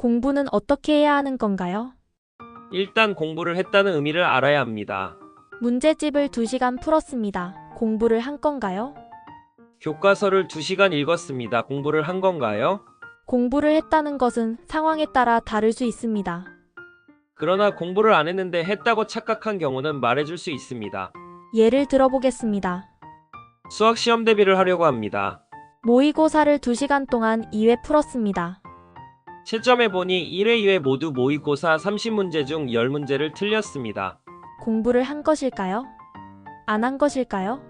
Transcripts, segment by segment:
공부는 어떻게 해야 하는 건가요? 일단 공부를 했다는 의미를 알아야 합니다. 문제집을 2시간 풀었습니다. 공부를 한 건가요? 교과서를 2시간 읽었습니다. 공부를 한 건가요? 공부를 했다는 것은 상황에 따라 다를 수 있습니다. 그러나 공부를 안 했는데 했다고 착각한 경우는 말해줄 수 있습니다. 예를 들어보겠습니다. 수학 시험 대비를 하려고 합니다. 모의고사를 2시간 동안 2회 풀었습니다. 채점해 보니 1회, 2회 모두 모의고사 30문제 중 10문제를 틀렸습니다. 공부를 한 것일까요? 안 한 것일까요?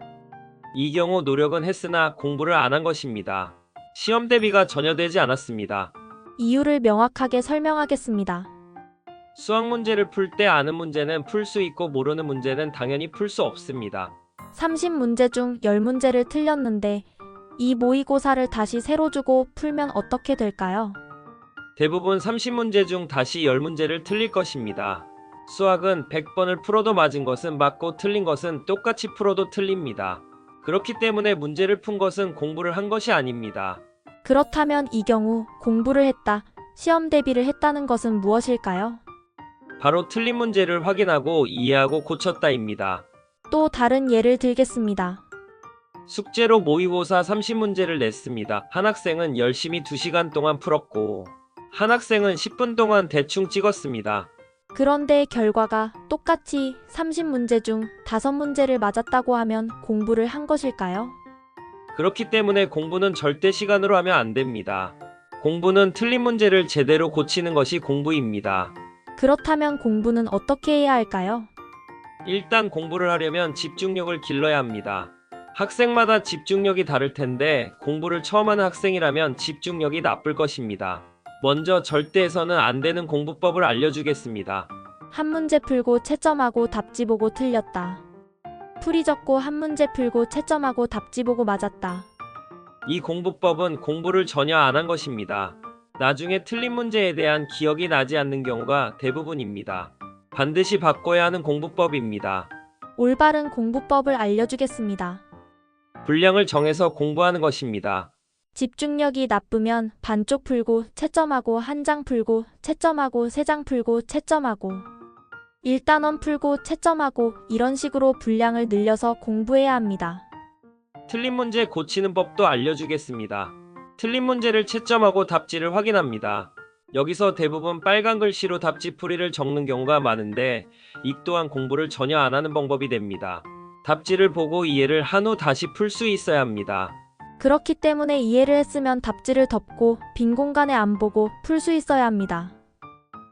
이 경우 노력은 했으나 공부를 안 한 것입니다. 시험 대비가 전혀 되지 않았습니다. 이유를 명확하게 설명하겠습니다. 수학 문제를 풀 때 아는 문제는 풀 수 있고 모르는 문제는 당연히 풀 수 없습니다. 30문제 중 10문제를 틀렸는데 이 모의고사를 다시 새로 주고 풀면 어떻게 될까요? 대부분 30문제 중 다시 10문제를 틀릴 것입니다. 수학은 100번을 풀어도 맞은 것은 맞고 틀린 것은 똑같이 풀어도 틀립니다. 그렇기 때문에 문제를 푼 것은 공부를 한 것이 아닙니다. 그렇다면 이 경우 공부를 했다, 시험 대비를 했다는 것은 무엇일까요? 바로 틀린 문제를 확인하고 이해하고 고쳤다입니다. 또 다른 예를 들겠습니다. 숙제로 모의고사 30문제를 냈습니다. 한 학생은 열심히 2시간 동안 풀었고 한 학생은 10분 동안 대충 찍었습니다. 그런데 결과가 똑같이 30문제 중 5문제를 맞았다고 하면 공부를 한 것일까요? 그렇기 때문에 공부는 절대 시간으로 하면 안 됩니다. 공부는 틀린 문제를 제대로 고치는 것이 공부입니다. 그렇다면 공부는 어떻게 해야 할까요? 일단 공부를 하려면 집중력을 길러야 합니다. 학생마다 집중력이 다를 텐데 공부를 처음 하는 학생이라면 집중력이 나쁠 것입니다. 먼저 절대해서는 안 되는 공부법을 알려주겠습니다. 한 문제 풀고 채점하고 답지 보고 틀렸다. 풀이 적고 한 문제 풀고 채점하고 답지 보고 맞았다. 이 공부법은 공부를 전혀 안 한 것입니다. 나중에 틀린 문제에 대한 기억이 나지 않는 경우가 대부분입니다. 반드시 바꿔야 하는 공부법입니다. 올바른 공부법을 알려주겠습니다. 분량을 정해서 공부하는 것입니다. 집중력이 나쁘면 반쪽 풀고 채점하고 한 장 풀고 채점하고 3장 풀고 채점하고 1단원 풀고 채점하고 이런 식으로 분량을 늘려서 공부해야 합니다. 틀린 문제 고치는 법도 알려주겠습니다. 틀린 문제를 채점하고 답지를 확인합니다. 여기서 대부분 빨간 글씨로 답지 풀이를 적는 경우가 많은데 이 또한 공부를 전혀 안 하는 방법이 됩니다. 답지를 보고 이해를 한 후 다시 풀 수 있어야 합니다. 그렇기 때문에 이해를 했으면 답지를 덮고 빈 공간에 안 보고 풀 수 있어야 합니다.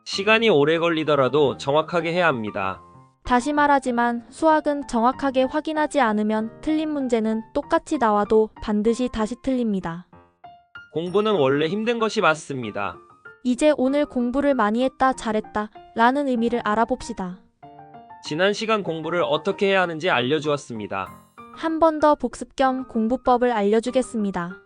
시간이 오래 걸리더라도 정확하게 해야 합니다. 다시 말하지만 수학은 정확하게 확인하지 않으면 틀린 문제는 똑같이 나와도 반드시 다시 틀립니다. 공부는 원래 힘든 것이 맞습니다. 이제 오늘 공부를 많이 했다, 잘했다 라는 의미를 알아봅시다. 지난 시간 공부를 어떻게 해야 하는지 알려주었습니다. 한 번 더 복습 겸 공부법을 알려주겠습니다.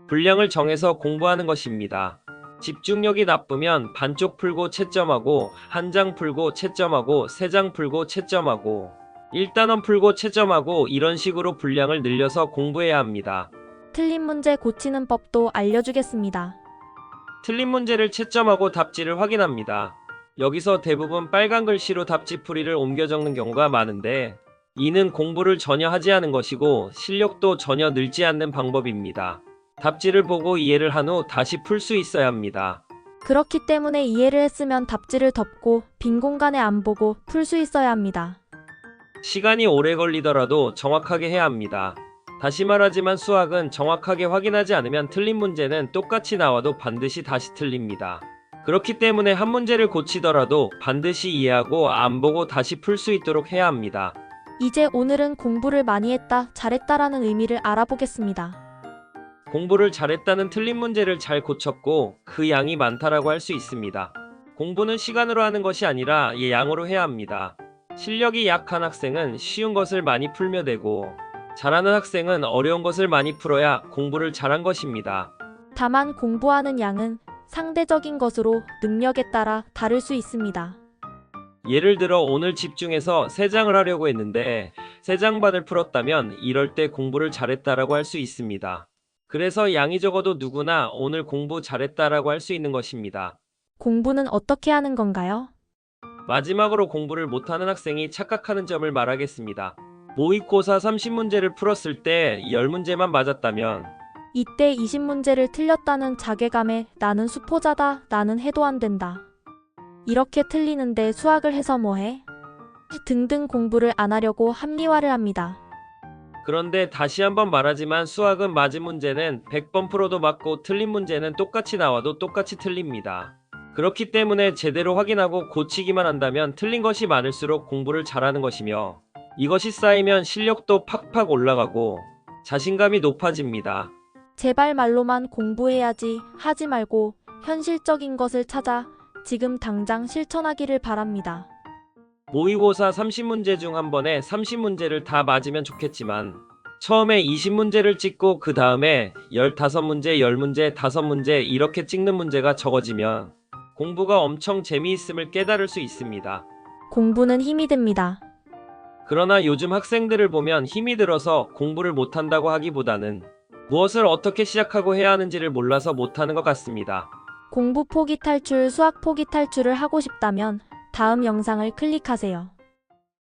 분량을 정해서 공부하는 것입니다. 집중력이 나쁘면 반쪽 풀고 채점하고 한 장 풀고 채점하고 3장 풀고 채점하고 1단원 풀고 채점하고 이런 식으로 분량을 늘려서 공부해야 합니다. 틀린 문제 고치는 법도 알려주겠습니다. 틀린 문제를 채점하고 답지를 확인합니다. 여기서 대부분 빨간 글씨로 답지 풀이를 옮겨 적는 경우가 많은데 이는 공부를 전혀 하지 않은 것이고 실력도 전혀 늘지 않는 방법입니다. 답지를 보고 이해를 한 후 다시 풀 수 있어야 합니다. 그렇기 때문에 이해를 했으면 답지를 덮고 빈 공간에 안 보고 풀 수 있어야 합니다. 시간이 오래 걸리더라도 정확하게 해야 합니다. 다시 말하지만 수학은 정확하게 확인하지 않으면 틀린 문제는 똑같이 나와도 반드시 다시 틀립니다. 그렇기 때문에 한 문제를 고치더라도 반드시 이해하고 안 보고 다시 풀 수 있도록 해야 합니다. 이제 오늘은 공부를 많이 했다, 잘했다라는 의미를 알아보겠습니다. 공부를 잘했다는 틀린 문제를 잘 고쳤고 그 양이 많다라고 할 수 있습니다. 공부는 시간으로 하는 것이 아니라 양으로 해야 합니다. 실력이 약한 학생은 쉬운 것을 많이 풀며 되고 잘하는 학생은 어려운 것을 많이 풀어야 공부를 잘한 것입니다. 다만 공부하는 양은 상대적인 것으로 능력에 따라 다를 수 있습니다. 예를 들어 오늘 집중해서 3장을 하려고 했는데 3장 반을 풀었다면 이럴 때 공부를 잘했다라고 할 수 있습니다. 그래서 양이 적어도 누구나 오늘 공부 잘했다라고 할 수 있는 것입니다. 공부는 어떻게 하는 건가요? 마지막으로 공부를 못하는 학생이 착각하는 점을 말하겠습니다. 모의고사 30문제를 풀었을 때 10문제만 맞았다면 이때 20문제를 틀렸다는 자괴감에 나는 수포자다, 나는 해도 안 된다. 이렇게 틀리는데 수학을 해서 뭐해? 등등 공부를 안 하려고 합리화를 합니다. 그런데 다시 한번 말하지만 수학은 맞은 문제는 100번 풀어도 맞고 틀린 문제는 똑같이 나와도 똑같이 틀립니다. 그렇기 때문에 제대로 확인하고 고치기만 한다면 틀린 것이 많을수록 공부를 잘하는 것이며 이것이 쌓이면 실력도 팍팍 올라가고 자신감이 높아집니다. 제발 말로만 공부해야지 하지 말고 현실적인 것을 찾아 지금 당장 실천하기를 바랍니다. 모의고사 30문제 중 한 번에 30문제를 다 맞으면 좋겠지만 처음에 20문제를 찍고 그 다음에 15문제, 10문제, 5문제 이렇게 찍는 문제가 적어지면 공부가 엄청 재미있음을 깨달을 수 있습니다. 공부는 힘이 듭니다. 그러나 요즘 학생들을 보면 힘이 들어서 공부를 못한다고 하기보다는 무엇을 어떻게 시작하고 해야 하는지를 몰라서 못하는 것 같습니다. 공부 포기 탈출, 수학 포기 탈출을 하고 싶다면 다음 영상을 클릭하세요.